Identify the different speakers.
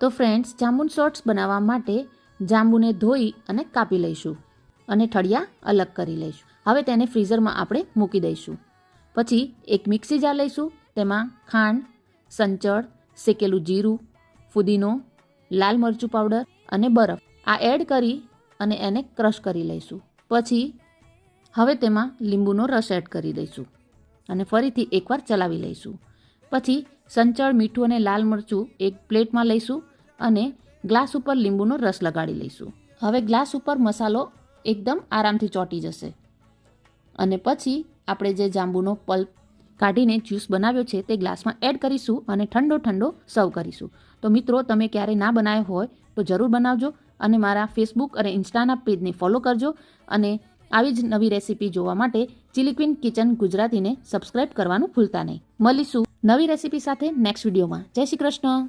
Speaker 1: તો friends, jamun shorts બનાવવા માટે જાંબુને ધોઈ અને કાપી લઈશું અને ઠળિયા અલગ કરી લઈશું. હવે તેને ફ્રીઝરમાં આપણે મૂકી દઈશું. પછી એક મિક્સી જાર લઈશું. તેમાં ખાંડ, સંચળ, શેકેલું જીરું, ફુદીનો, લાલ મરચું પાવડર અને બરફ આ એડ કરી અને એને ક્રશ કરી લઈશું. પછી હવે તેમાં લીંબુનો રસ એડ કરી દઈશું અને ફરીથી એકવાર ચલાવી લઈશું. પછી સંચળ, મીઠું અને લાલ મરચું એક પ્લેટમાં લઈશું અને ગ્લાસ ઉપર લીંબુનો રસ લગાડી લઈશું. હવે ગ્લાસ ઉપર મસાલો એકદમ આરામથી ચોંટી જશે અને પછી આપણે જે જાંબુનો પલ્પ કાઢીને જ્યુસ બનાવ્યો છે તે ગ્લાસમાં એડ કરીશું અને ઠંડો સર્વ કરીશું. તો મિત્રો, તમે ક્યારેય ના બનાવ્યો હોય તો જરૂર બનાવજો અને મારા ફેસબુક અને ઇન્સ્ટાના પેજને ફોલો કરજો અને આવી જ નવી રેસીપી જોવા માટે ચીલી ક્વીન કિચન ગુજરાતીને સબસ્ક્રાઇબ કરવાનું ભૂલતા નહીં. મળીશું નવી રેસીપી સાથે નેક્સ્ટ વિડીયોમાં. જય શ્રી કૃષ્ણ.